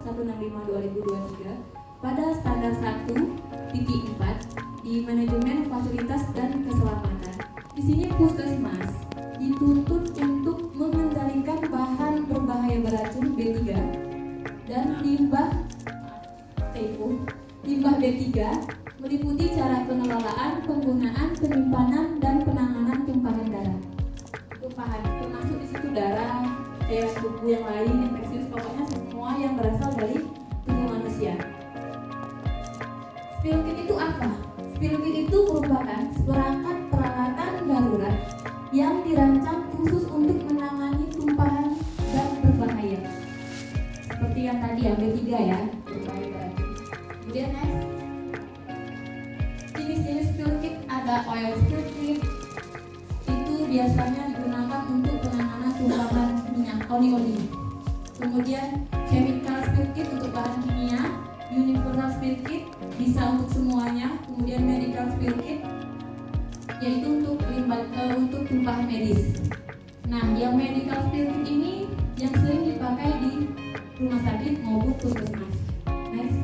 165/2023 pada standar 1.4 di manajemen fasilitas dan keselamatan. Di sini puskesmas dituntut untuk mengendalikan bahan berbahaya beracun B3 dan limbah B3 meliputi cara pengelolaan, penggunaan, penyimpanan, dan penanganan tumpahan darah. Tumpahan termasuk di situ darah, cairan tubuh yang lain, infeksius, pokoknya semua yang berasal dari tubuh manusia. Spill kit itu apa? Spill kit itu merupakan seperangkat peralatan darurat yang dirancang khusus untuk menangani tumpahan zat berbahaya. Seperti yang tadi ya, B3 ya, berbahaya beracun. Kemudian next, jenis-jenis spill kit ada oil spill kit, itu biasanya digunakan untuk penanganan tumpahan minyak oli. Kemudian chemical spill kit untuk bahan kimia, universal spill kit bisa untuk semuanya. Kemudian medical spill kit yaitu untuk tumpahan medis. Nah, yang medical spill kit ini yang sering dipakai di rumah sakit maupun puskesmas. Next.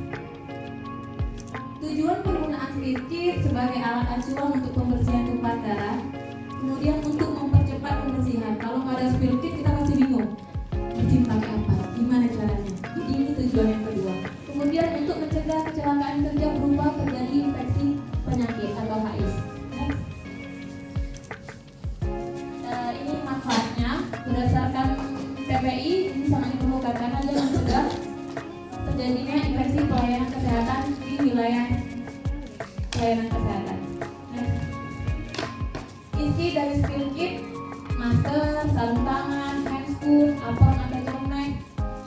Tujuan penggunaan spill kit sebagai alat acuan untuk pembersihan tumpahan darah. Kemudian untuk mempercepat pembersihan. Kalau nggak ada spill kit kita pasti bingung. Bersihin pakai apa? Gimana caranya? Jadi ini tujuan yang kedua. Kemudian untuk mencegah kecelakaan kerja berupa terjadi infeksi penyakit atau HIV. Next. Ini manfaatnya berdasarkan PPI ini sangat diperlukan karena dia mencegah terjadinya infeksi pelayanan kesehatan di wilayah pelayanan kesehatan. Next. Isi dari spill kit: masker, sarung tangan, handscoon, apron atau celemek,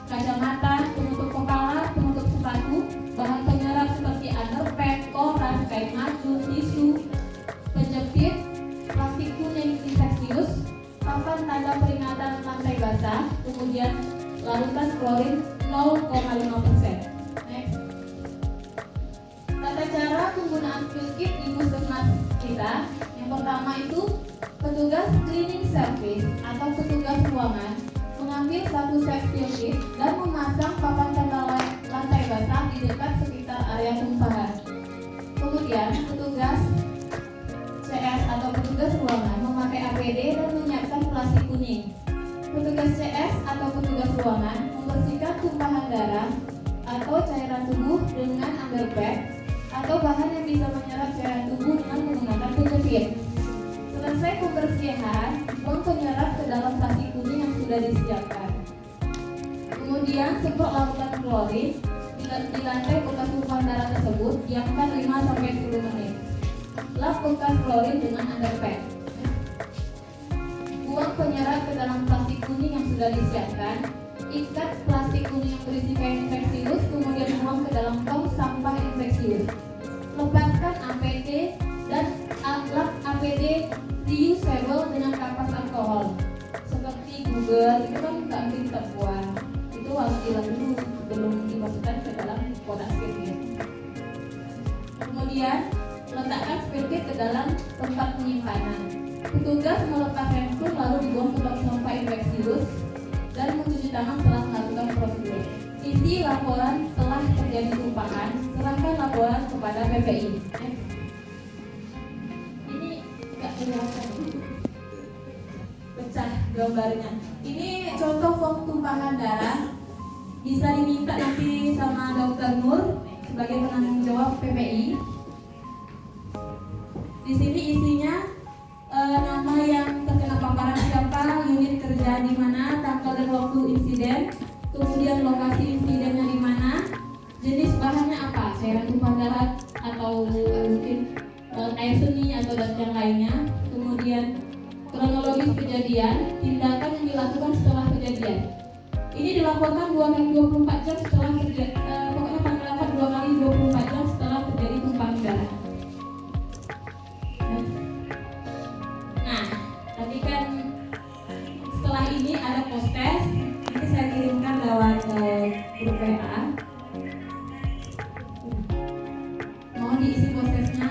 kacamata, penutup kepala, penutup sepatu, bahan penyerap seperti underpad, koran, kain macun, tisu, penjepit, plastik kuning infeksius, papan tanda peringatan lantai basah, kemudian larutan klorin 0,5%. Next. Tata cara penggunaan spill kit di puskesmas kita. Yang pertama itu petugas cleaning service atau petugas ruangan mengambil satu set spill kit dan memasang papan tanda lantai basah di dekat sekitar area tumpahan. Kemudian petugas CS atau petugas ruangan memakai APD dan menyiapkan plastik kuning. Petugas CS atau petugas ruangan membersihkan tumpahan darah atau cairan tubuh dengan underpad atau bahan yang bisa menyerap cairan tubuh dengan menggunakan penjepit. Selesai pembersihan, buang penyerap ke dalam plastik kuning yang sudah disiapkan. Kemudian semprot larutan klorin di lantai bekas tumpahan darah tersebut, diamkan 5-10 menit. Lap bekas klorin dengan underpad. Buang penyerap ke dalam plastik kuning yang sudah disiapkan. Ikat plastik kuning yang berisi kain infeksius, kemudian buang ke dalam tong sampah infeksius. Lepaskan APD dan lap APD reusable dengan kapas alkohol. Seperti Google itu kan nggak mungkin kita buang. Itu harus dilap dulu sebelum dimasukkan ke dalam kotak spill kit. Kemudian letakkan spill kit ke dalam tempat penyimpanan. Petugas melepas handphone lalu dibuang ke tong sampah infeksius dan mencuci tangan setelah melakukan prosedur. Isi laporan setelah terjadi tumpahan, serahkan laporan kepada PPI. Ini nggak kelihatan, pecah gambarnya. Ini contoh form tumpahan darah, bisa diminta nanti sama Dr. Nur sebagai penanggung jawab PPI. Di sini isinya nama yang terkena paparan siapa, unit kerja di mana, tanggal dan waktu insiden, kemudian lokasi insidennya di mana, jenis bahannya apa, cairan tumpahan darah atau mungkin air seni atau dan yang lainnya, kemudian kronologis kejadian, tindakan yang dilakukan setelah kejadian. Ini dilaporkan 2x24 jam setelah kejadian, pokoknya paling lambat 2x24 jam setelah terjadi tumpahan darah. Tadi kan setelah ini ada post test, nanti saya kirimkan lewat grup WA. Mohon diisi post testnya.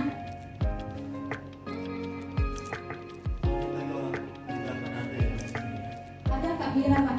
Ada Kak Mira Pak.